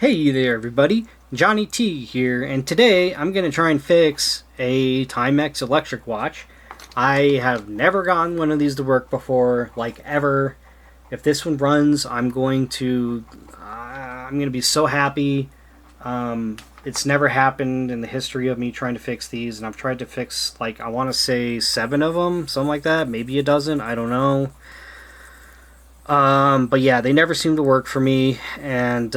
Hey there everybody, Johnny T here, and today I'm going to try and fix a Timex electric watch. I have never gotten one of these to work before, like ever. If this one runs, I'm going to be so happy. It's never happened in the history of me trying to fix these, and I've tried to fix, like, I want to say 7 of them, something like that, maybe a dozen, I don't know. But yeah, they never seem to work for me, and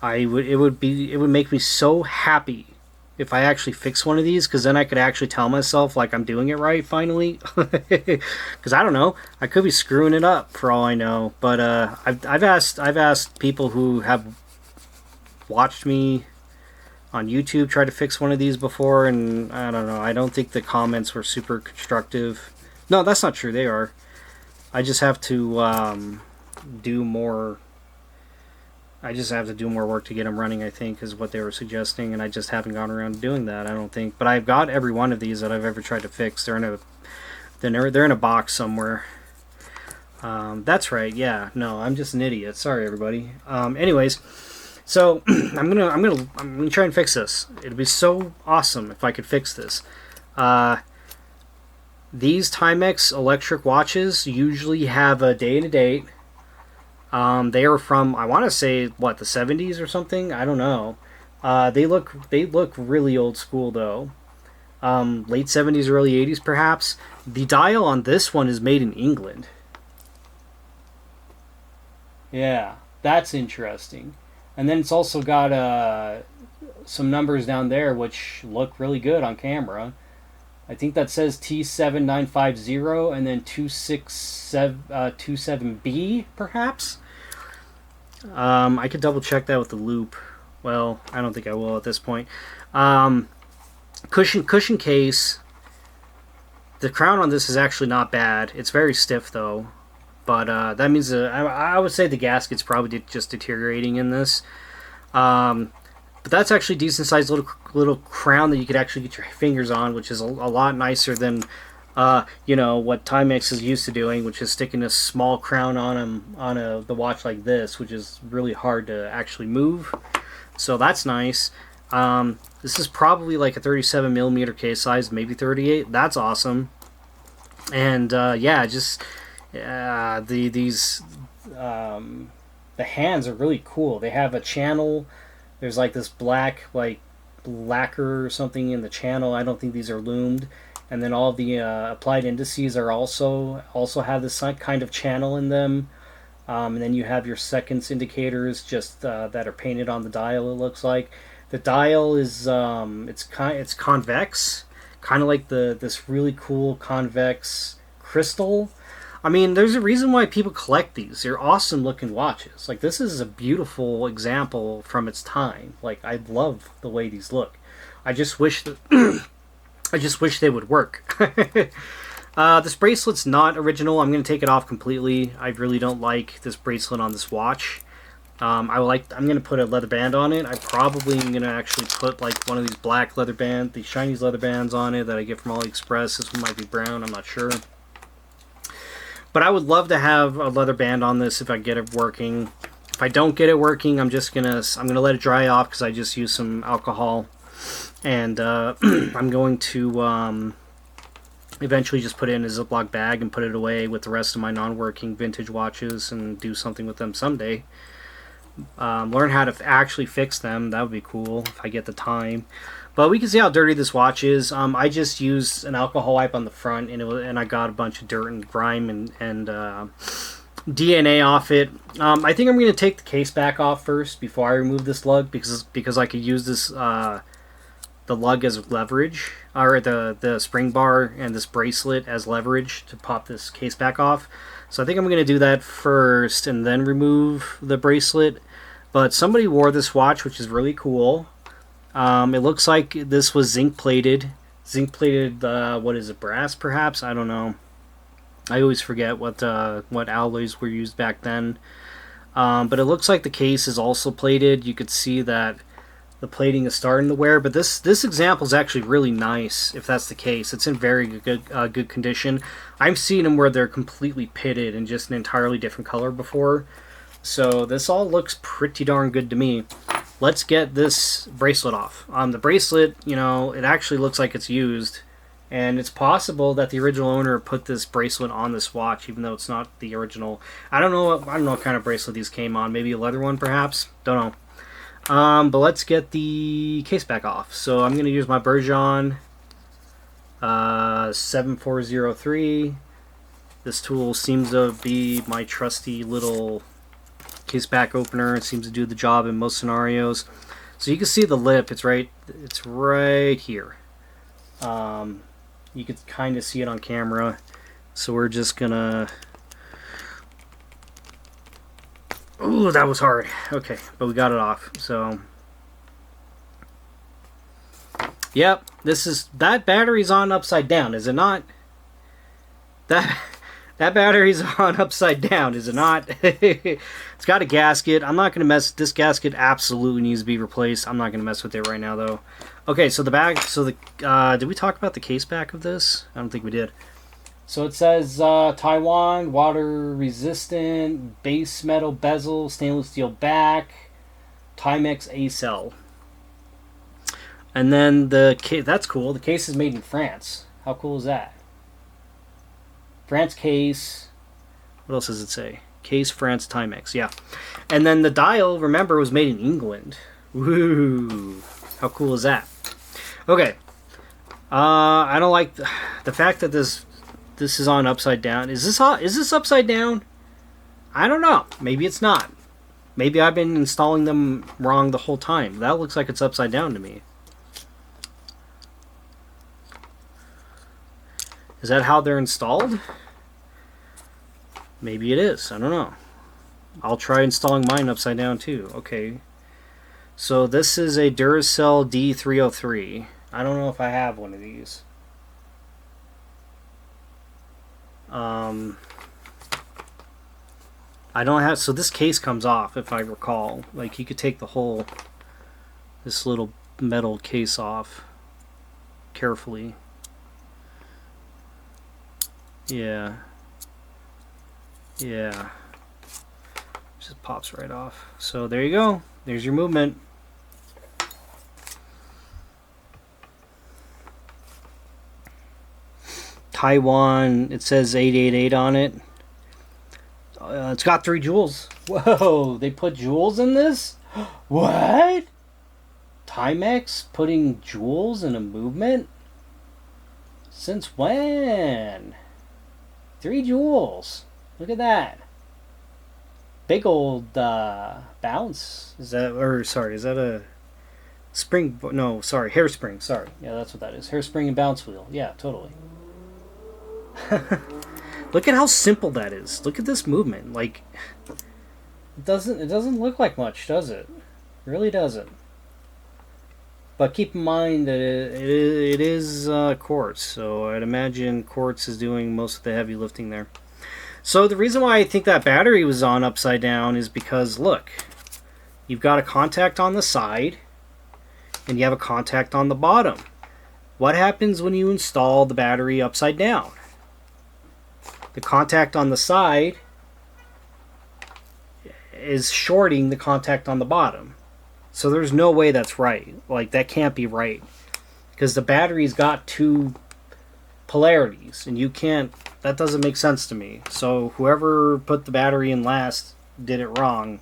it would make me so happy if I actually fix one of these, because then I could actually tell myself like I'm doing it right finally. Because I don't know, I could be screwing it up for all I know. But I've asked people who have watched me on YouTube try to fix one of these before, and I don't know. I don't think the comments were super constructive. No, that's not true. They are. I just have to do more. I just have to do more work to get them running, I think, is what they were suggesting, and I just haven't gotten around to doing that, I don't think. But I've got every one of these that I've ever tried to fix. They're in a box somewhere. That's right. Yeah. No, I'm just an idiot. Sorry, everybody. Anyways, so I'm gonna try and fix this. It'd be so awesome if I could fix this. These Timex electric watches usually have a day and a date. They are from, I want to say, what, the 70s or something? I don't know. They look really old school though. Late 70s, early 80s perhaps. The dial on this one is made in England. Yeah, that's interesting. And then it's also got some numbers down there which look really good on camera. I think that says T7950 and then 267B perhaps. I could double check that with the loop. Well, I don't think I will at this point. Cushion case. The crown on this is actually not bad. It's very stiff though, but that means I would say the gasket's probably just deteriorating in this. But that's actually a decent sized little crown that you could actually get your fingers on, which is a lot nicer than what Timex is used to doing, which is sticking a small crown on the watch like this, which is really hard to actually move. So that's nice. This is probably like a 37 millimeter case size, maybe 38. That's awesome. And yeah, just the hands are really cool. They have a channel. There's like this black lacquer or something in the channel. I don't think these are loomed. And then all of the applied indices are also have this kind of channel in them. And then you have your seconds indicators just that are painted on the dial. It looks like the dial is it's convex, kind of like this really cool convex crystal. I mean, there's a reason why people collect these. They're awesome looking watches. Like, this is a beautiful example from its time. Like, I love the way these look. I just wish that they would work. This bracelet's not original. I'm going to take it off completely. I really don't like this bracelet on this watch. I'm going to put a leather band on it. I probably am going to actually put like one of these black leather bands, these Chinese leather bands on it that I get from AliExpress. This one might be brown. I'm not sure. But I would love to have a leather band on this if I get it working. If I don't get it working, I'm gonna let it dry off because I just used some alcohol, and I'm going to eventually just put it in a Ziploc bag and put it away with the rest of my non-working vintage watches and do something with them someday. Learn how to actually fix them. That would be cool if I get the time. But we can see how dirty this watch is. I just used an alcohol wipe on the front, and I got a bunch of dirt and grime and DNA off it. I think I'm going to take the case back off first before I remove this lug, because I could use this the lug as leverage, or the spring bar and this bracelet as leverage to pop this case back off. So I think I'm going to do that first and then remove the bracelet. But somebody wore this watch, which is really cool. It looks like this was zinc plated. What is it, brass perhaps? I don't know. I always forget what alloys were used back then. But it looks like the case is also plated. You could see that the plating is starting to wear. But this example is actually really nice. If that's the case, it's in very good condition. I've seen them where they're completely pitted and just an entirely different color before. So this all looks pretty darn good to me. Let's get this bracelet off. The bracelet, you know, it actually looks like it's used. And it's possible that the original owner put this bracelet on this watch, even though it's not the original. I don't know what kind of bracelet these came on. Maybe a leather one, perhaps. Don't know. But let's get the case back off. So I'm going to use my Bergeon 7403. This tool seems to be my trusty little case back opener. It seems to do the job in most scenarios. So you can see the lip. It's right here. You can kind of see it on camera. So we're just gonna... Ooh, that was hard. Okay, but we got it off. So, yep, that battery's on upside down, is it not? That battery's on upside down, is it not? It's got a gasket. I'm not gonna mess. This gasket absolutely needs to be replaced. I'm not gonna mess with it right now, though. Okay, so the back. So did we talk about the case back of this? I don't think we did. So it says Taiwan, water resistant, base metal bezel, stainless steel back, Timex A cell. And then the case, that's cool. The case is made in France. How cool is that? France case. What else does it say? Case France Timex. Yeah. And then the dial, remember, was made in England. Woo! How cool is that? Okay. I don't like the fact that this is on upside down. Is this upside down? I don't know. Maybe it's not. Maybe I've been installing them wrong the whole time. That looks like it's upside down to me. Is that how they're installed? Maybe it is. I don't know. I'll try installing mine upside down too. Okay. So this is a Duracell D303. I don't know if I have one of these. I don't have, so this case comes off if I recall. Like you could take this little metal case off carefully. Yeah. Yeah. Just pops right off. So there you go. There's your movement. Taiwan, it says 888 on it. It's got 3 joules. Whoa, they put joules in this? What? Timex putting joules in a movement? Since when? 3 joules. Look at that. Big old bounce. Is that a spring? No, sorry, hairspring. Sorry. Yeah, that's what that is. Hairspring and bounce wheel. Yeah, totally. Look at how simple that is. Look at this movement. Like, it doesn't look like much, does it? It really doesn't. But keep in mind that it is quartz, so I'd imagine quartz is doing most of the heavy lifting there. So the reason why I think that battery was on upside down is because, look, you've got a contact on the side, and you have a contact on the bottom. What happens when you install the battery upside down? The contact on the side is shorting the contact on the bottom. So there's no way that's right. Like, that can't be right. Because the battery's got 2 polarities, and you can't... That doesn't make sense to me. So whoever put the battery in last did it wrong.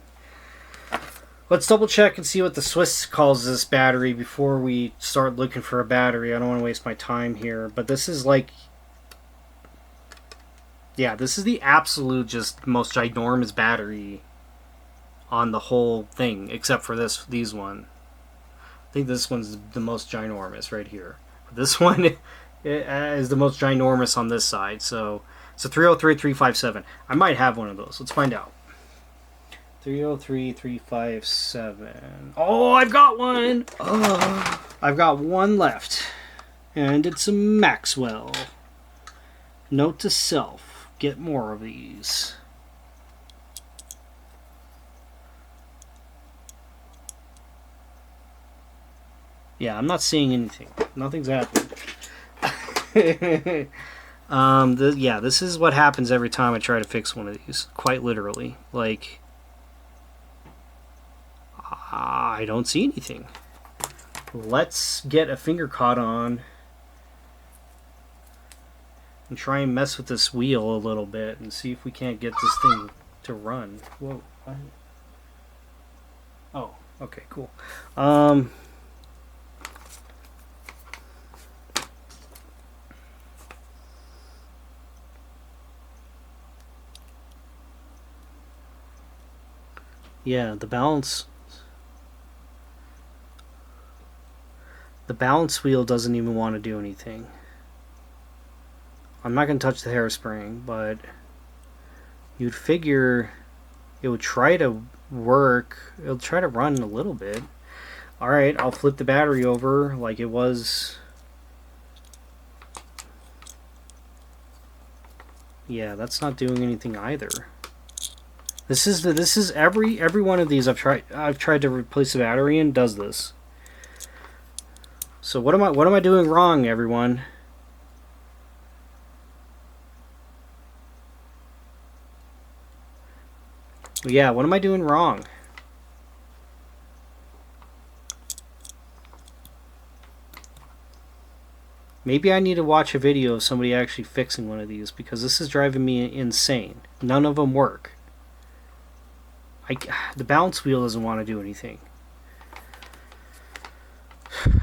Let's double check and see what the Swiss calls this battery before we start looking for a battery. I don't want to waste my time here. But this is like... Yeah, this is the absolute just most ginormous battery on the whole thing, except for these one. I think this one's the most ginormous right here. This one is the most ginormous on this side. So it's a 303357. I might have one of those. Let's find out. 303357. Oh, I've got one. Oh, I've got one left, and it's a Maxwell. Note to self. Get more of these. Yeah, I'm not seeing anything. Nothing's happening. Yeah, this is what happens every time I try to fix one of these. Quite literally. Like, I don't see anything. Let's get a finger caught on and try and mess with this wheel a little bit and see if we can't get this thing to run. Whoa. Oh, okay, cool. Yeah, the balance wheel doesn't even want to do anything. I'm not going to touch the hairspring, but you'd figure it would try to work. It'll try to run a little bit. Alright, I'll flip the battery over like it was. Yeah, that's not doing anything either. This is every one of these I've tried to replace the battery and does this. So what am I doing wrong, everyone? Yeah, what am I doing wrong? Maybe I need to watch a video of somebody actually fixing one of these, because this is driving me insane. None of them work. The balance wheel doesn't want to do anything.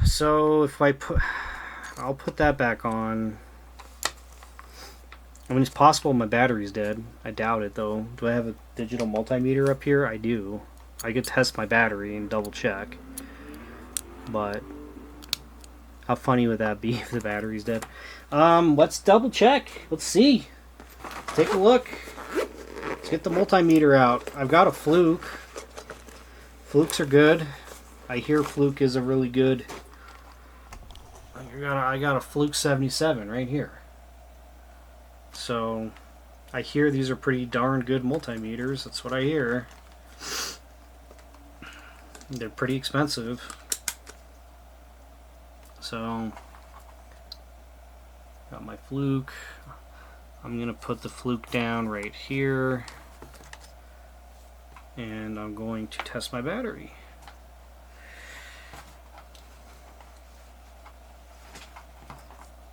So if I'll put that back on. I mean, it's possible my battery's dead. I doubt it, though. Do I have a digital multimeter up here? I do. I could test my battery and double check. But how funny would that be if the battery's dead? Let's double check. Let's see. Take a look. Let's get the multimeter out. I've got a Fluke. Flukes are good. I hear Fluke is a really good. I got a Fluke 77 right here. So I hear these are pretty darn good multimeters. That's what I hear. They're pretty expensive. So got my Fluke. I'm gonna put the Fluke down right here, and I'm going to test my battery.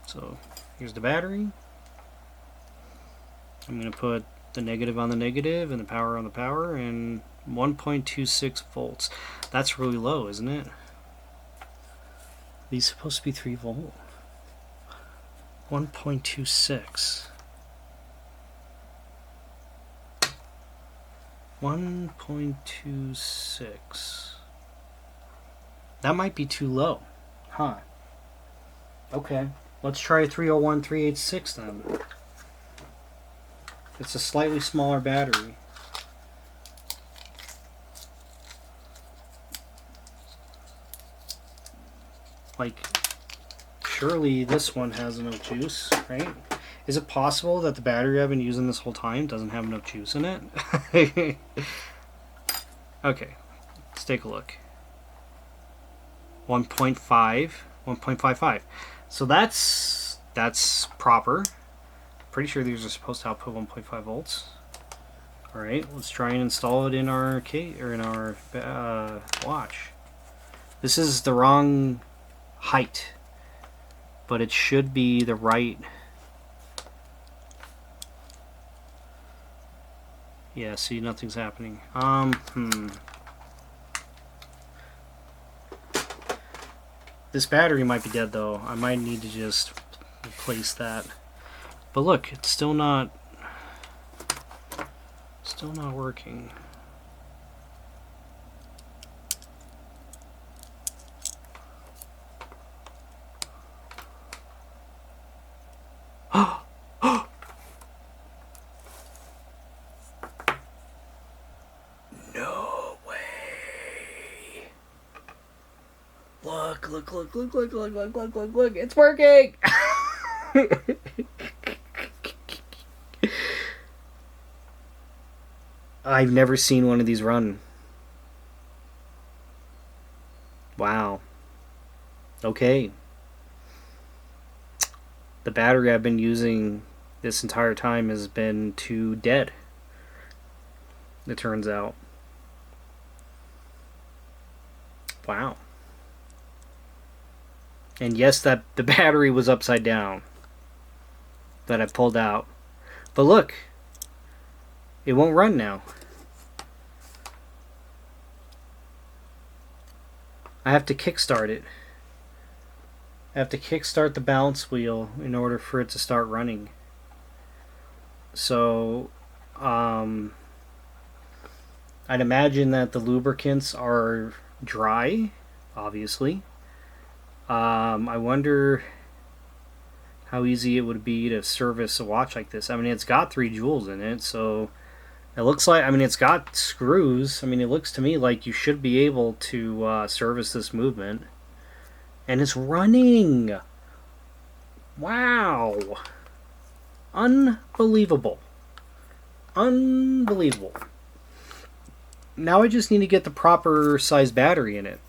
So here's the battery. I'm going to put the negative on the negative and the power on the power, and 1.26 volts. That's really low, isn't it? These are supposed to be 3 volt. 1.26. 1.26. That might be too low. Huh. Okay. Let's try 301 386 then. It's a slightly smaller battery. Like, surely this one has enough juice, right? Is it possible that the battery I've been using this whole time doesn't have enough juice in it? Okay, let's take a look. 1.5, 1.55. So that's proper. Pretty sure these are supposed to output 1.5 volts. All right, let's try and install it in our watch. This is the wrong height, but it should be the right. Yeah, see, nothing's happening. This battery might be dead though. I might need to just replace that. But look, it's still not working. No way. Look, it's working. I've never seen one of these run. Wow. Okay. The battery I've been using this entire time has been too dead, it turns out. Wow. And yes, that the battery was upside down that I pulled out. But look, it won't run now. I have to kickstart it. I have to kickstart the balance wheel in order for it to start running. So, I'd imagine that the lubricants are dry, obviously. I wonder how easy it would be to service a watch like this. I mean, it's got 3 joules in it, so it looks like, I mean, it's got screws. I mean, it looks to me like you should be able to service this movement. And it's running! Wow! Unbelievable. Unbelievable. Now I just need to get the proper size battery in it,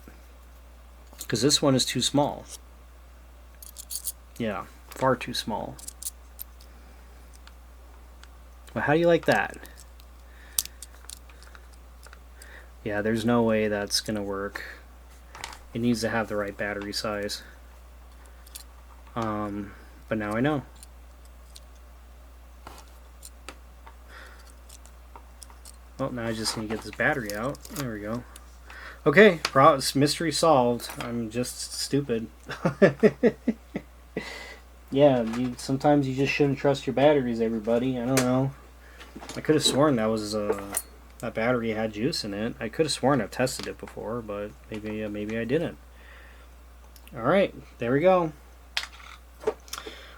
because this one is too small. Yeah, far too small. Well, how do you like that? Yeah, there's no way that's gonna work. It needs to have the right battery size. But now I know. Well, now I just need to get this battery out. There we go. Okay, mystery solved. I'm just stupid. Yeah, sometimes you just shouldn't trust your batteries, everybody. I don't know. I could have sworn that was that battery had juice in it. I could have sworn I've tested it before, but maybe I didn't. All right, there we go.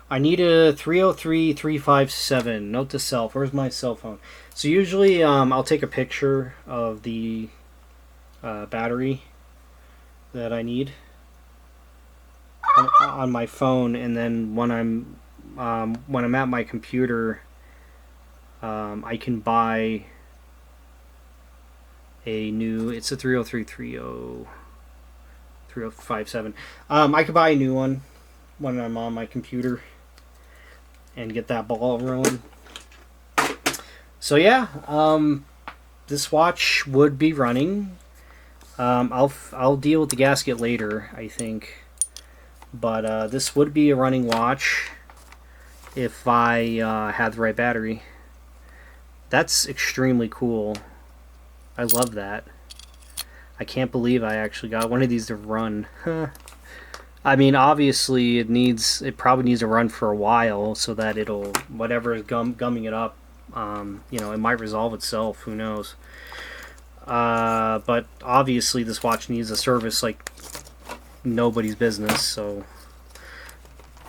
I need a 303357. Note to self. Where's my cell phone? So usually I'll take a picture of the battery that I need on my phone, and then when I'm at my computer, I can buy a new. It's a 3057. I could buy a new one when I'm on my computer and get that ball rolling. So yeah, this watch would be running. I'll deal with the gasket later, I think. But this would be a running watch if I had the right battery. That's extremely cool. I love that. I can't believe I actually got one of these to run. I mean, obviously it probably needs to run for a while so that it'll, whatever is gumming it up, you know, it might resolve itself. Who knows? But obviously this watch needs a service like nobody's business. So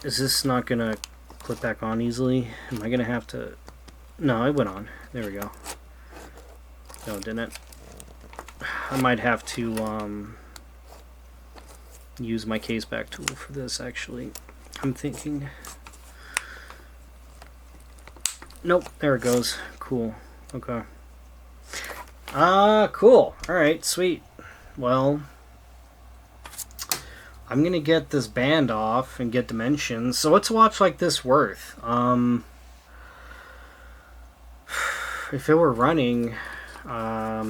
is this not gonna clip back on easily? Am I gonna have to? No, it went on. There we go. No, it didn't. I might have to use my case back tool for this, actually. I'm thinking. Nope, there it goes. Cool. Okay. Cool. Alright, sweet. Well, I'm gonna get this band off and get dimensions. So what's a watch like this worth? If it were running, I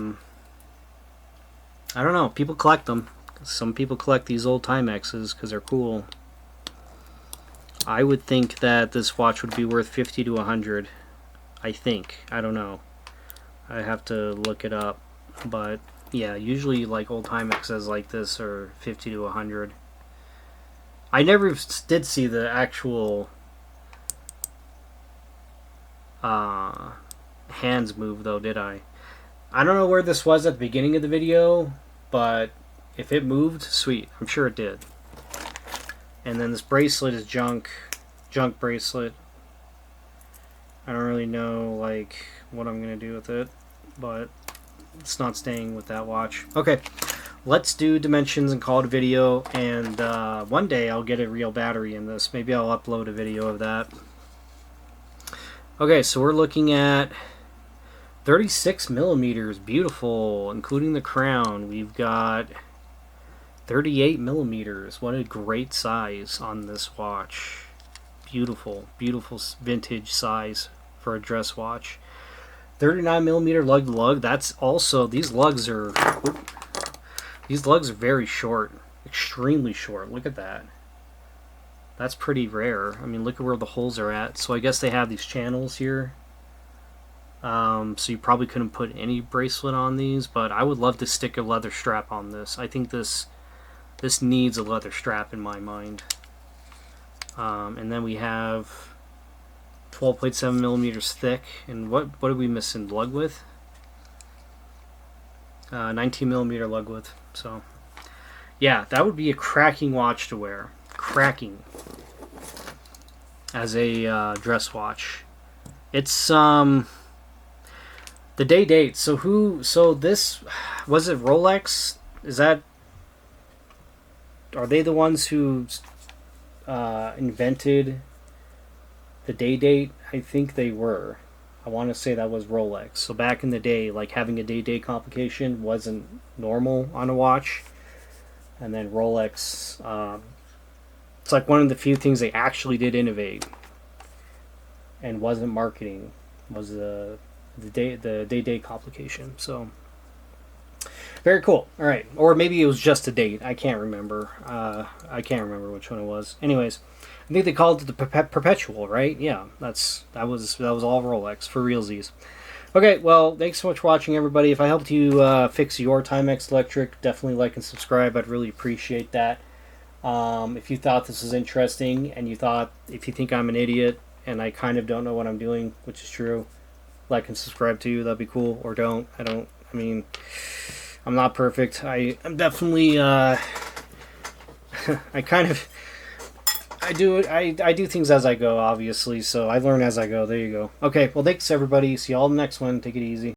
don't know. People collect them. Some people collect these old Timexes because they're cool. I would think that this watch would be worth 50 to 100. I think. I don't know. I have to look it up. But yeah, usually like old Timexes like this are 50 to 100. I never did see the actual hands move though, did I? I don't know where this was at the beginning of the video, but if it moved, sweet. I'm sure it did. And then this bracelet is junk bracelet. I don't really know like what I'm gonna do with it, but it's not staying with that watch. Okay, let's do dimensions and call it a video, and one day I'll get a real battery in this. Maybe I'll upload a video of that. Okay, so we're looking at 36 millimeters, beautiful, including the crown. We've got 38 millimeters. What a great size on this watch. Beautiful, beautiful vintage size for a dress watch. 39 millimeter lug to lug. That's also, these lugs are, These lugs are very short, extremely short. Look at that. That's pretty rare. I mean, look at where the holes are at. So I guess they have these channels here. So you probably couldn't put any bracelet on these, but I would love to stick a leather strap on this. I think this needs a leather strap in my mind. And then we have 12.7 millimeters thick. And what are we missing? Lug width? 19 millimeter lug width. So yeah, that would be a cracking watch to wear. Cracking. As a dress watch. It's the day date. So this, was it Rolex? Are they the ones who invented the day date? I think they were. I want to say that was Rolex. So back in the day, like having a day date complication wasn't normal on a watch. And then Rolex, it's like one of the few things they actually did innovate and wasn't marketing, was the day date complication. So very cool. All right, or maybe it was just a date. I can't remember. I can't remember which one it was. Anyways, I think they called it the perpetual, right? Yeah, that was all Rolex for realsies. Okay, well, thanks so much for watching, everybody. If I helped you fix your Timex Electric, definitely like and subscribe. I'd really appreciate that. If you thought this was interesting, and if you think I'm an idiot and I kind of don't know what I'm doing, which is true, like and subscribe to you. That'd be cool. Or don't. I mean, I'm not perfect. I'm definitely I do things as I go, obviously, so I learn as I go. There you go. Okay, well, thanks everybody. See you all in the next one. Take it easy.